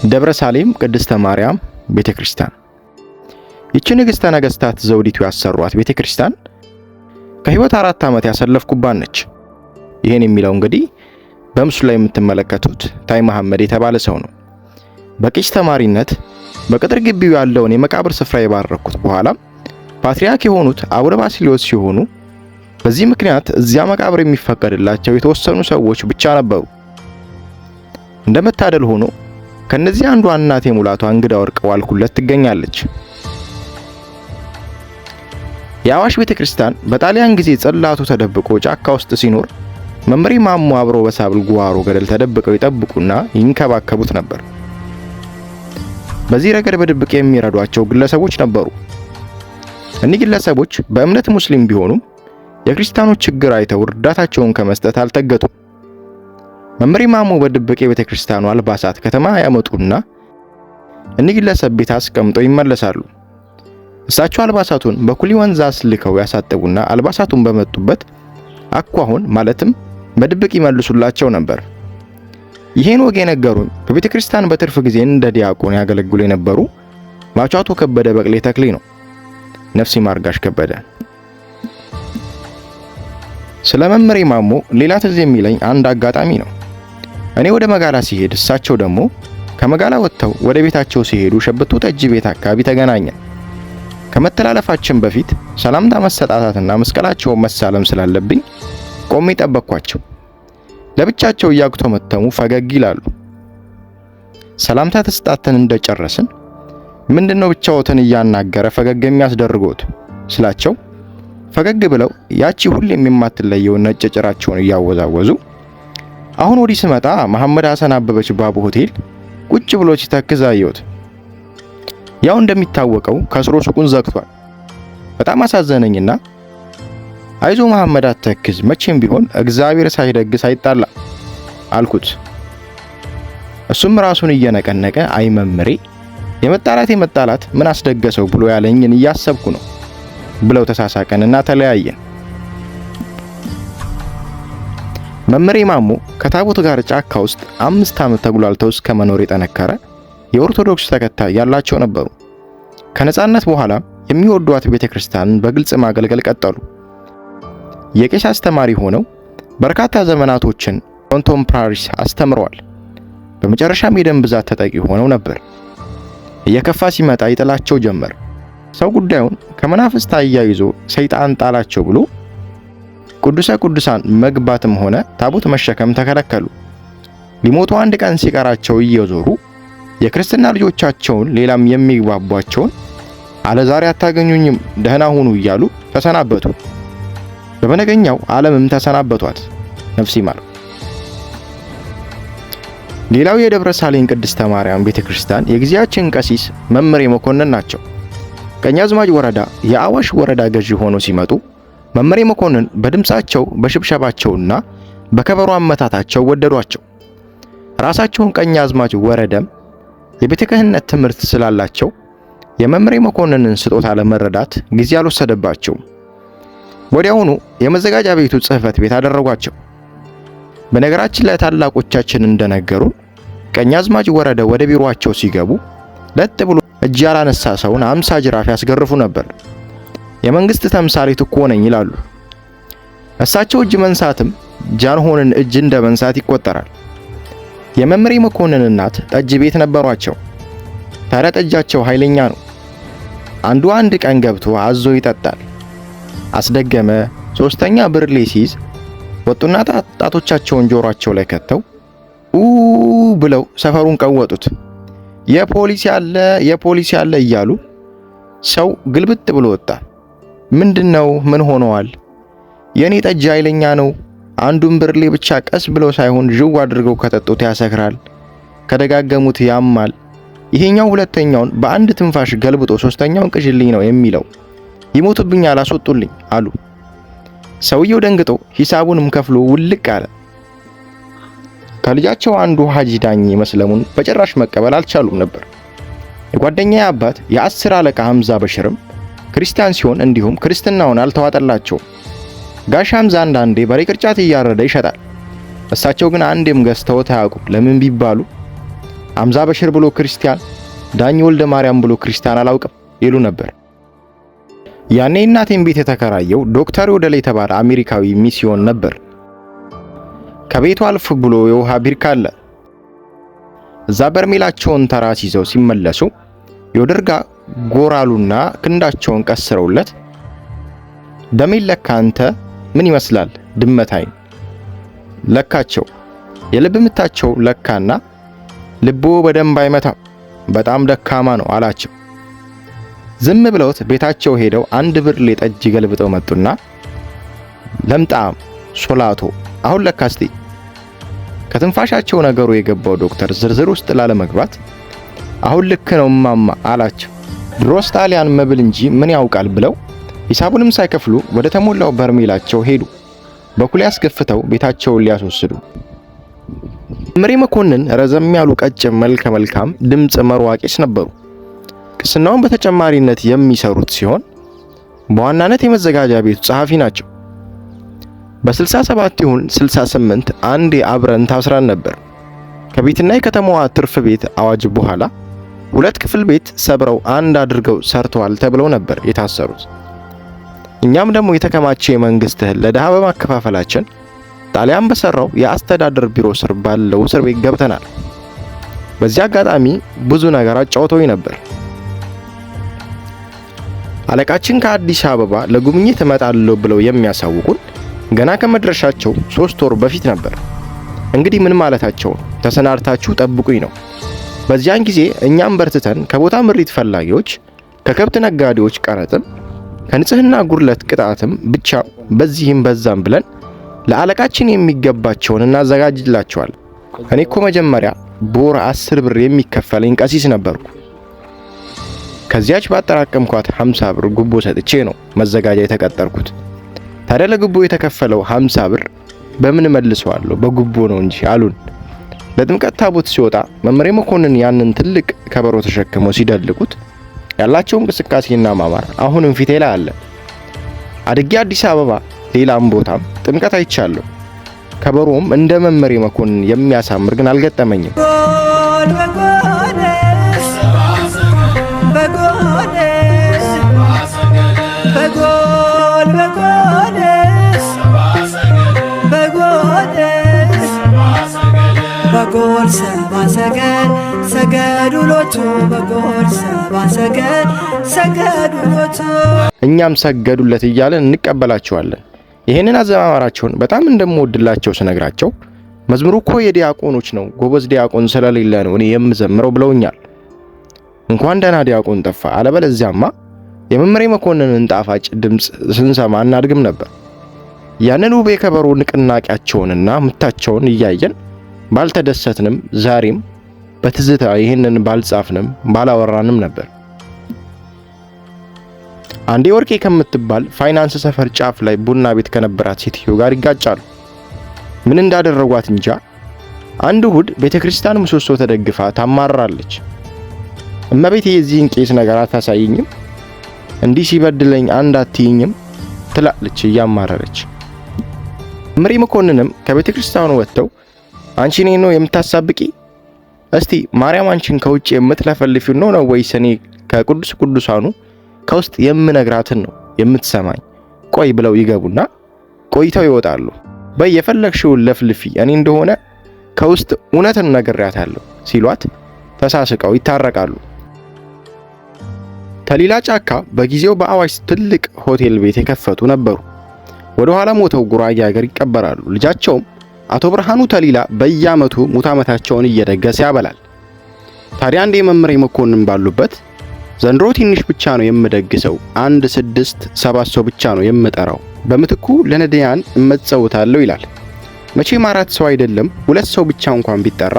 ደብረ ሳሌም ቅድስተ ማርያም ቤተክርስቲያን። ይህች ንግሥተ ነገሥታት ዘውዲቱ ያሰሯት ቤተክርስቲያን ከህይወት 4 ዓመት ያሰለፍኩባት ነች። ይሄን የሚለው እንግዲህ በምስሉ ላይ የምትመለከቱት ታይ መሐመድ የተባለ ሰው ነው። በቄስ ተማሪነት በቅጥር ግቢው ያለውን የመቃብር ስፍራ የባረኩት በኋላ ፓትርያርክ የሆኑት አቡነ ባስልዮስ ሲሆኑ በዚህ ምክንያት እዚያ መቃብር የሚፈቀድላቸው የተወሰኑ ሰዎች ብቻ ነበሩ። እንደመታደል ሆኖ ከነዚህ አንዷ እናቴ ሙላቷ እንግዳ ወርቅ ዋልኩለት ትገኛለች። የአዋሽ ቤተክርስቲያን በጣሊያን ጊዜ ጽላቱ ተደብቆ ጫካ ውስጥ ሲኖር መምሬ ማሞ አብሮ በሳብል ጓሮ ገደል ተደብቀው ይጠብቁና ይንከባከቡት ነበር። በዚህ ረገድ በድብቅ የሚረዷቸው ግለሰቦች ነበሩ። እኒህ ግለሰቦች በእምነት ሙስሊም ቢሆኑም የክርስቲያኖች ችግር አይተው እርዳታቸውን ከመስጠት አልተገጡም። መምሬ ማሞ በድብቅ የቤተክርስቲያኑ አልባሳት ከተማ ያመጡና እኒህ ግለሰብ ቤት አስቀምጠው ይመለሳሉ። እሳቸው አልባሳቱን በኩሊ ወንዝ አስልከው ያሳጠቡና አልባሳቱን በመጡበት አኳሁን ማለትም በድብቅ ይመልሱላቸው ነበር። ይሄን ወግ የነገሩኝ በቤተክርስቲያን በትርፍ ጊዜ እንደ ዲያቆን ያገለግሉ የነበሩ ባቻቶ ከበደ በቅሌ ተክሌ ነው። ነፍሲ ማርጋሽ ከበደ። ስለ መምሬ ማሞ ሌላ ትዝ የሚለኝ አንድ አጋጣሚ ነው። እኔ ወደ መጋላ ሲሄድ እሳቸው ደግሞ ከመጋላ ወጥተው ወደ ቤታቸው ሲሄዱ ሸብቱ ጠጅ ቤት አካባቢ ተገናኘን። ከመተላለፋችን በፊት ሰላምታ መሰጣጣትና መስቀላቸውን መሳለም ስላለብኝ ቆሜ ጠበቅኳቸው። ለብቻቸው እያጉተመተሙ ፈገግ ይላሉ። ሰላምታ ተሰጣተን እንደጨረስን ምንድነው ብቻዎትን እያናገረ ፈገግ የሚያስደርጎት ስላቸው ፈገግ ብለው ያቺ ሁሌም የማትለየው ነጭ ጭራቸውን እያወዛወዙ አሁን ወዲህ ስመጣ መሐመድ ሐሰን አበበች ባቡ ሆቴል ቁጭ ብሎ ሲተክዝ አየሁት። ያው እንደሚታወቀው ከስሮ ሱቁን ዘግቷል። በጣም አሳዘነኝና አይዞ መሐመድ አትተክዝ፣ መቼም ቢሆን እግዚአብሔር ሳይደግስ አይጣላ አልኩት። እሱም ራሱን እየነቀነቀ አይ መምሬ የመጣላት ምን አስደገሰው ብሎ ያለኝን እያሰብኩ ነው ብለው ተሳሳቀንና ተለያየን። መምሬ ማሞ ከታቦት ጋር ጫካ ውስጥ 5 ዓመት ተጉላልተው እስከ መኖር የጠነከረ የኦርቶዶክስ ተከታይ ያላቸው ነበሩ። ከነጻነት በኋላ የሚወዷት ቤተክርስቲያንን በግልጽ ማገልገል ቀጠሉ። የቄስ አስተማሪ ሆነው በርካታ ዘመናቶችን ኮንቴምፖራሪስ አስተምረዋል። በመጨረሻም የደም ብዛት ተጠቂ ሆነው ነበር። እየከፋ ሲመጣ ይጥላቸው ጀመር። ሰው ጉዳዩን ከመናፍስት አያይዞ ሰይጣን ጣላቸው ብሎ ቅዱሰ ቅዱሳን መግባትም ሆነ ታቦት መሸከም ተከለከሉ። ሊሞቱ አንድ ቀን ሲቀራቸው እየዞሩ የክርስትና ልጆቻቸውን ሌላም የሚግባቧቸውን አለዛሬ አታገኙኝም ደህና ሁኑ እያሉ ተሰናበቱ። በመነገኛው ዓለምም ተሰናበቷት። ነፍሲ ማር። ሌላው የደብረ ሳሌም ቅድስተ ማርያም ቤተክርስቲያን የጊዜያችን ቀሲስ መምሬ መኮንን ናቸው። ቀኛዝማች ወረዳ የአዋሽ ወረዳ ገዢ ሆኖ ሲመጡ መምሬ መኮንን በድምጻቸው በሽብሸባቸውና በከበሮ አመታታቸው ወደዷቸው። ራሳቸውን ቀኛዝማች ወረደም የቤተ ክህነት ትምህርት ስላላቸው የመምሬ መኮንንን ስጦታ ለመረዳት ጊዜ አልወሰደባቸውም። ወዲያውኑ የመዘጋጃ ቤቱ ጽሕፈት ቤት አደረጓቸው። በነገራችን ላይ ታላቆቻችን እንደነገሩን ቀኛዝማች ወረደ ወደ ቢሮአቸው ሲገቡ ለጥ ብሎ እጅ ያላነሳ ሰውን 50 ጅራፍ ያስገርፉ ነበር። የመንግስት ተምሳሌት እኮ ነኝ ይላሉ። እሳቸው እጅ መንሳትም ጃንሆንን እጅ እንደ መንሳት ይቆጠራል። የመምሬ መኮንን እናት ጠጅ ቤት ነበሯቸው። ታዲያ ጠጃቸው ኃይለኛ ነው። አንድ ቀን ገብቶ አዞ ይጠጣል። አስደገመ። 3ኛ ብርሌ ሲይዝ ወጡና ጣቶቻቸውን ጆሮአቸው ላይ ከተው ብለው ሰፈሩን ቀወጡት። የፖሊስ ያለ እያሉ ሰው ግልብጥ ብሎ ወጣ። ምንድነው? ምን ሆነዋል? የኔ ጠጅ ኃይለኛ ነው። አንዱን ብርሌ ብቻ ቀስ ብለው ሳይሆን ዥው አድርገው ከጠጡት ያሰክራል፣ ከደጋገሙት ያማል። ይሄኛው ሁለተኛውን በአንድ ትንፋሽ ገልብጦ 3ኛውን ቅዥልኝ ነው የሚለው። ይሞቱብኛል፣ አስወጡልኝ አሉ። ሰውየው ደንግጦ ሂሳቡንም ከፍሎ ውልቅ አለ። ከልጃቸው አንዱ ሐጂ ዳኜ መስለሙን በጭራሽ መቀበል አልቻሉም ነበር። የጓደኛዬ አባት የ10 አለቃ ሐምዛ በሽርም ክርስቲያን ሲሆን እንዲሁም ክርስትናውን አልተዋጠላቸውም። ጋሽ ሐምዛ አንዳንዴ በሬ ቅርጫት እያረደ ይሸጣል። እሳቸው ግን አንዴም ገዝተው ታያውቁ። ለምን ቢባሉ አምዛ በሽር ብሎ ክርስቲያን፣ ዳኝ ወልደ ማርያም ብሎ ክርስቲያን አላውቅም ይሉ ነበር። ያኔ እናቴን ቤት የተከራየው ዶክተር ወደለ የተባለ አሜሪካዊ ሚስዮን ነበር። ከቤቱ አልፍ ብሎ የውሃ ቢርካ አለ። እዛ በርሜላቸውን ተራስ ይዘው ሲመለሱ የወደርጋ ጎራሉና ክንዳቸውን ቀስረውለት ደሜን ለካ አንተ ምን ይመስላል ድመት አይን ለካቸው። የልብ ምታቸው ለካና ልቦ በደንብ አይመታም በጣም ደካማ ነው አላቸው። ዝም ብለውት ቤታቸው ሄደው አንድ ብርሌ ጠጅ ገልብጠው መጡና ለምጣም ሶላቶ አሁን ለካስቲ ከትንፋሻቸው ነገሩ የገባው ዶክተር ዝርዝር ውስጥ ላለመግባት አሁን ልክ ነው ማማ አላቸው። ድሮስ ጣሊያን መብል እንጂ ምን ያውቃል ብለው ሂሳቡንም ሳይከፍሉ ወደ ተሞላው በርሜላቸው ሄዱ። በኩል ያስገፍተው ቤታቸውን ሊያስወስዱ። መምሬ መኮንን ረዘም ያሉ ቀጭን መልከ መልካም ድምጽ መርዋቂስ ነበሩ። ቅስናውን በተጨማሪነት የሚሰሩት ሲሆን በዋናነት የመዘጋጃ ቤቱ ጸሐፊ ናቸው። በ67 ይሁን 68 አንዴ አብረን ታስረን ነበር። ከቤትና የከተማዋ ትርፍ ቤት አዋጅ በኋላ 2 ክፍል ቤት ሰብረው አንድ አድርገው ሰርተዋል ተብለው ነበር የታሰሩት። እኛም ደግሞ የተከማቸ የመንግስት እህል ለድሃ በማከፋፈላችን ጣሊያን በሰራው የአስተዳደር ቢሮ ስር ባለው እስር ቤት ገብተናል። በዚህ አጋጣሚ ብዙ ነገር አጫውተውኝ ነበር። አለቃችን ከአዲስ አበባ ለጉብኝት እመጣለሁ ብለው የሚያሳውቁን ገና ከመድረሻቸው 3 ወር በፊት ነበር። እንግዲህ ምን ማለታቸው ተሰናርታችሁ ጠብቁኝ ነው። በዚያን ጊዜ እኛም በርትተን ከቦታ ምሪት ፈላጊዎች፣ ከከብት ነጋዴዎች ቀረጥም፣ ከንጽህና ጉድለት ቅጣትም ብቻ በዚህም በዛም ብለን ለአለቃችን የሚገባቸውን እናዘጋጅላቸዋል። እኔ እኮ መጀመሪያ በወር 10 ብር የሚከፈለኝ ቀሲስ ነበርኩ። ከዚያች ባጠራቀምኳት 50 ብር ጉቦ ሰጥቼ ነው መዘጋጃ የተቀጠርኩት። ታዲያ ለጉቦ የተከፈለው 50 ብር በምን መልሰዋለሁ? በጉቦ ነው እንጂ አሉን። ለጥምቀት ታቦት ሲወጣ መምሬ መኮንን ያንን ትልቅ ከበሮ ተሸክመው ሲደልቁት ያላቸው እንቅስቃሴና ማማር አሁንም ፊቴ ላይ አለ። አድጌ አዲስ አበባ ሌላም ቦታም ጥምቀት አይቻለሁ። ከበሮም እንደ መምሬ መኮንን የሚያሳምር ግን አልገጠመኝም። በጎል ሰባ ሰገድ ሰገዱሎቱ በጎል ሰባ ሰገድ ሰገዱሎቱ እኛም ሰገዱለት እያለን እንቀበላቸዋለን። ይሄንን አዘማማራቸውን በጣም እንደምወድላቸው ስነግራቸው መዝሙሩ እኮ የዲያቆኖች ነው፣ ጎበዝ ዲያቆን ስለሌለ ነው እኔ የምዘምረው ብለውኛል። እንኳን ደህና ዲያቆን ጠፋ፣ አለበለዚያማ የመምሬ መኮንንን ጣፋጭ ድምጽ ስንሰማ እናድግም ነበር። ያንን ውብ የከበሮ ንቅናቄያቸውንና ምታቸውን እያየን ባልተደሰትንም ዛሬም በትዝታ ይህንን ባልጻፍንም ባላወራንም ነበር። አንዴ ወርቄ ከምትባል ፋይናንስ ሰፈር ጫፍ ላይ ቡና ቤት ከነበራት ሴትዮ ጋር ይጋጫሉ። ምን እንዳደረጓት እንጃ። አንድ እሁድ ቤተክርስቲያን ምሰሶ ተደግፋ ታማራለች። እመቤቴ የዚህን ቄስ ነገር አታሳይኝም? እንዲህ ሲበድለኝ አንድ አትይኝም? ትላለች እያማረረች። መምሬ መኮንንም ከቤተክርስቲያኑ ወጥተው አንቺ እኔን ነው የምታሳብቂ? እስቲ ማርያም አንቺን ከውጭ የምትለፈልፊው ነው ወይስ እኔ ከቅዱስ ቅዱሳኑ ከውስጥ የምነግራትን ነው የምትሰማኝ? ቆይ ብለው ይገቡና ቆይተው ይወጣሉ። በይ የፈለግሽውን ለፍልፊ፣ እኔ እንደሆነ ከውስጥ እውነትን ነግሬያታለሁ ሲሏት ተሳስቀው ይታረቃሉ። ተሊላ ጫካ በጊዜው በአዋሽ ትልቅ ሆቴል ቤት የከፈቱ ነበሩ። ወደ ኋላ ሞተው ጉራጌ ሀገር ይቀበራሉ። ልጃቸውም አቶ ብርሃኑ ተሊላ በየዓመቱ ሙት ዓመታቸውን እየደገሰ ያበላል። ታዲያ አንዴ መምሬ መኮንን ባሉበት ዘንድሮ ትንሽ ብቻ ነው የምደግሰው፣ 1 6 7 ሰው ብቻ ነው የምጠራው፣ በምትኩ ለነዳያን እመጸውታለሁ ይላል። መቼም 4 ሰው አይደለም 2 ሰው ብቻ እንኳን ቢጠራ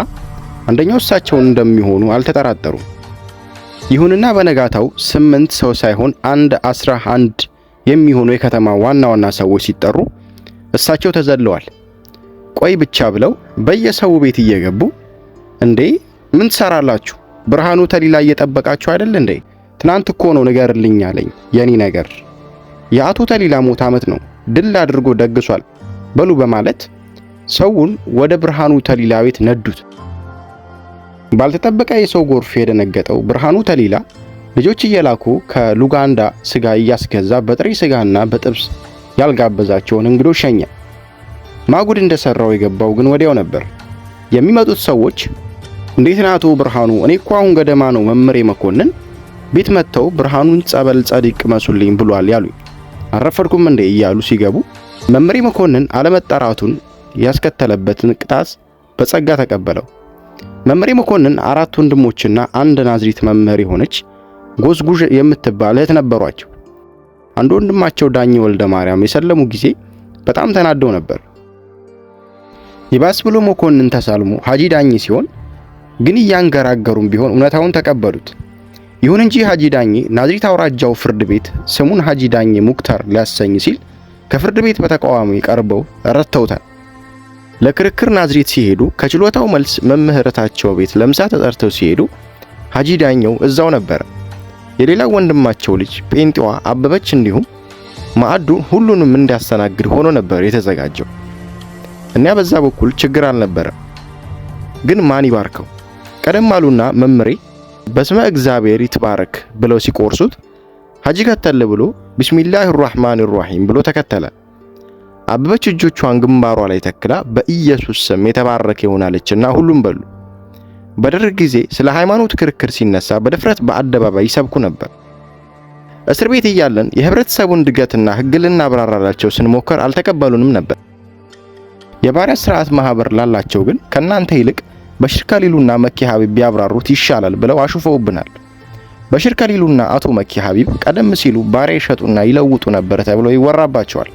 አንደኛው እሳቸውን እንደሚሆኑ አልተጠራጠሩም። ይሁንና በነጋታው 8 ሰው ሳይሆን 11 የሚሆኑ የከተማ ዋና ዋና ሰዎች ሲጠሩ እሳቸው ተዘለዋል። ቆይ ብቻ ብለው በየሰው ቤት እየገቡ እንዴ ምን ትሰራላችሁ? ብርሃኑ ተሊላ እየጠበቃችሁ አይደል እንዴ? ትናንት እኮ ነው ንገርልኝ አለኝ። የኔ ነገር የአቶ ተሊላ ሞት ዓመት ነው፣ ድል አድርጎ ደግሷል በሉ በማለት ሰውን ወደ ብርሃኑ ተሊላ ቤት ነዱት። ባልተጠበቀ የሰው ጎርፍ የደነገጠው ብርሃኑ ተሊላ ልጆች እየላኩ ከሉጋንዳ ስጋ እያስገዛ በጥሬ ስጋና በጥብስ ያልጋበዛቸውን እንግዶች ሸኘ። ማጉድ እንደሰራው የገባው ግን ወዲያው ነበር። የሚመጡት ሰዎች እንዴት ናቶ ብርሃኑ፣ እኔ እኮ አሁን ገደማ ነው መምሬ መኮንን ቤት መጥተው ብርሃኑን ጸበል ጸዲቅ መስሉልኝ ብሏል ያሉኝ፣ አረፈድኩም እንዴ እያሉ ሲገቡ መምሬ መኮንን አለመጠራቱን ያስከተለበትን ቅጣት በጸጋ ተቀበለው። መምሬ መኮንን 4 ወንድሞችና አንድ ናዝሪት መምህር የሆነች ጎዝጉዥ የምትባል እህት ነበሯቸው። አንድ ወንድማቸው ዳኝ ወልደ ማርያም የሰለሙ ጊዜ በጣም ተናደው ነበር። ይባስ ብሎ መኮንን ተሳልሞ ሐጂ ዳኝ ሲሆን ግን እያንገራገሩም ቢሆን እውነታውን ተቀበሉት። ይሁን እንጂ ሐጂ ዳኝ ናዝሪት አውራጃው ፍርድ ቤት ስሙን ሐጂ ዳኝ ሙክታር ሊያሰኝ ሲል ከፍርድ ቤት በተቃዋሚ ቀርበው ረተውታል። ለክርክር ናዝሪት ሲሄዱ ከችሎታው መልስ መምህርታቸው ቤት ለምሳ ተጠርተው ሲሄዱ ሐጂ ዳኘው እዛው ነበር። የሌላው ወንድማቸው ልጅ ጴንጤዋ አበበች እንዲሁም ማዕዱን ሁሉንም እንዲያስተናግድ ሆኖ ነበር የተዘጋጀው። እና በዛ በኩል ችግር አልነበረም። ግን ማን ይባርከው? ቀደም አሉና መምሬ በስመ እግዚአብሔር ይትባረክ ብለው ሲቆርሱት ሐጂ ከተለ ብሎ ቢስሚላሂ ራህማኒ ራሂም ብሎ ተከተለ። አበበች እጆቿን ግንባሯ ላይ ተክላ በኢየሱስ ስም የተባረከ ይሆናለችና ሁሉም በሉ። በደርግ ጊዜ ስለ ሃይማኖት ክርክር ሲነሳ በድፍረት በአደባባይ ይሰብኩ ነበር። እስር ቤት እያለን የህብረተሰቡን ድገትና ህግ ልናብራራላቸው ስንሞክር አልተቀበሉንም ነበር። የባሪያ ስርዓት ማህበር ላላቸው ግን ከናንተ ይልቅ በሽር ከሊሉና መኪ ሀቢብ ቢያብራሩት ይሻላል ብለው አሹፈውብናል። በሽር ከሊሉና አቶ መኪ ሀቢብ ቀደም ሲሉ ባሪያ ይሸጡና ይለውጡ ነበር ተብሎ ይወራባቸዋል።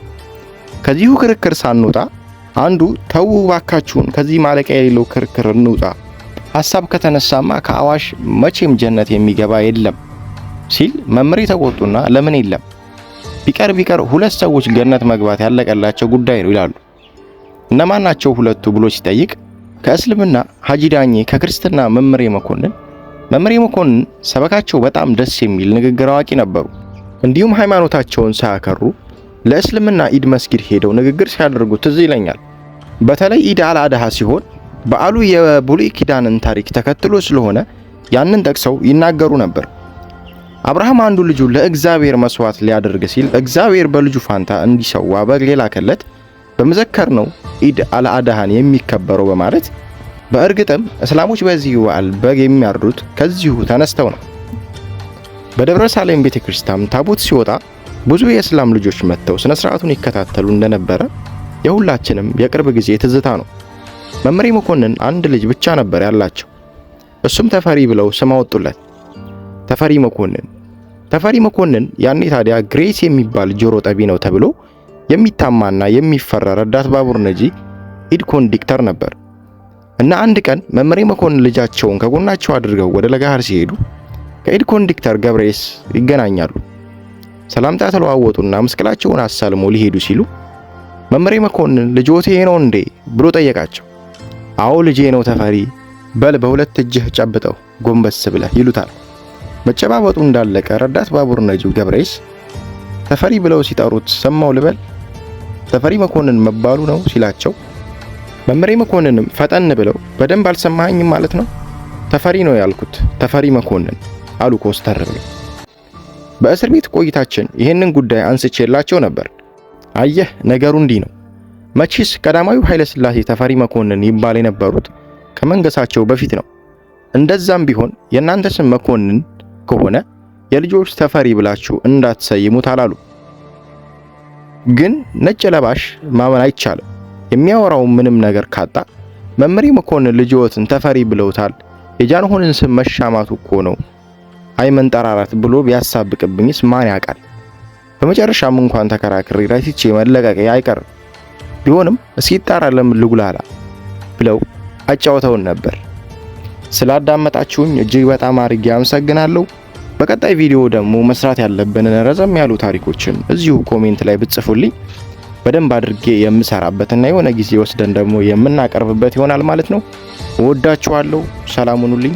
ከዚሁ ክርክር ሳንወጣ አንዱ ተው ባካችሁን ከዚህ ማለቂያ የሌለው ክርክር እንውጣ፣ ሐሳብ ከተነሳማ ከአዋሽ መቼም ጀነት የሚገባ የለም ሲል መምሬ ተቆጡና ለምን የለም ቢቀር 2 ሰዎች ገነት መግባት ያለቀላቸው ጉዳይ ነው ይላሉ። እነማን ናቸው ሁለቱ ብሎ ሲጠይቅ ከእስልምና ሐጂ ዳኜ፣ ከክርስትና መምሬ መኮንን። መምሬ መኮንን ሰበካቸው በጣም ደስ የሚል ንግግር አዋቂ ነበሩ። እንዲሁም ሃይማኖታቸውን ሳያከሩ ለእስልምና ኢድ መስጊድ ሄደው ንግግር ሲያደርጉ ትዝ ይለኛል። በተለይ ኢድ አልአድሃ ሲሆን በዓሉ የብሉይ ኪዳንን ታሪክ ተከትሎ ስለሆነ ያንን ጠቅሰው ይናገሩ ነበር። አብርሃም አንዱ ልጁ ለእግዚአብሔር መስዋዕት ሊያደርግ ሲል እግዚአብሔር በልጁ ፋንታ እንዲሰዋ በግ ላከለት በመዘከር ነው ኢድ አልአድሃን የሚከበረው በማለት በእርግጥም እስላሞች በዚህ በዓል በግ የሚያርዱት ከዚሁ ተነስተው ነው። በደብረ ሳሌም ቤተክርስቲያን ታቦት ሲወጣ ብዙ የእስላም ልጆች መጥተው ስነ ስርዓቱን ይከታተሉ እንደነበረ የሁላችንም የቅርብ ጊዜ ትዝታ ነው። መምሬ መኮንን አንድ ልጅ ብቻ ነበር ያላቸው። እሱም ተፈሪ ብለው ስም አወጡለት። ተፈሪ መኮንን ያኔ ታዲያ ግሬስ የሚባል ጆሮ ጠቢ ነው ተብሎ የሚታማና የሚፈራ ረዳት ባቡር ነጂ ኢድ ኮንዲክተር ነበር። እና አንድ ቀን መምሬ መኮንን ልጃቸውን ከጎናቸው አድርገው ወደ ለጋሃር ሲሄዱ ከኢድ ኮንዲክተር ገብሬስ ይገናኛሉ። ሰላምታ ተለዋወጡና መስቀላቸውን አሳልሞ ሊሄዱ ሲሉ መምሬ መኮንን ልጆቴ ነው እንዴ ብሎ ጠየቃቸው። አዎ ልጄ ነው ተፈሪ፣ በል በሁለት እጅህ ጨብጠው ጎንበስ ብለህ ይሉታል። መጨባበጡ እንዳለቀ ረዳት ባቡር ነጂው ገብሬስ ተፈሪ ብለው ሲጠሩት ሰማው ልበል ተፈሪ መኮንን መባሉ ነው ሲላቸው መምሬ መኮንንም ፈጠን ብለው በደንብ አልሰማኸኝም ማለት ነው? ተፈሪ ነው ያልኩት ተፈሪ መኮንን አሉ ኮስተር ብለው። በእስር ቤት ቆይታችን ይህንን ጉዳይ አንስቼላቸው ነበር። አየህ ነገሩ እንዲህ ነው። መቼስ ቀዳማዊው ኃይለ ሥላሴ ተፈሪ መኮንን ይባል የነበሩት ከመንገሳቸው በፊት ነው። እንደዛም ቢሆን የእናንተ ስም መኮንን ከሆነ የልጆች ተፈሪ ብላችሁ እንዳትሰይሙት አላሉ። ግን ነጭ ለባሽ ማመን አይቻልም። የሚያወራው ምንም ነገር ካጣ መምሬ መኮንን ልጆትን ተፈሪ ብለውታል፣ የጃንሆንን ስም መሻማቱ እኮ ነው አይመንጠራራት ብሎ ቢያሳብቅብኝስ ማን ያውቃል? በመጨረሻም እንኳን ተከራክሬ ራይትቼ መለቀቅ አይቀርም። ቢሆንም እስኪጣራ ለምን ልጉላላ ብለው አጫውተውን ነበር። ስላዳመጣችሁኝ እጅግ በጣም አድርጌ አመሰግናለሁ። በቀጣይ ቪዲዮ ደግሞ መስራት ያለብንን ረዘም ያሉ ታሪኮችን እዚሁ ኮሜንት ላይ ብትጽፉልኝ በደንብ አድርጌ የምሰራበትና የሆነ ጊዜ ወስደን ደግሞ የምናቀርብበት ይሆናል ማለት ነው። እወዳችኋለሁ። ሰላም ሁኑልኝ።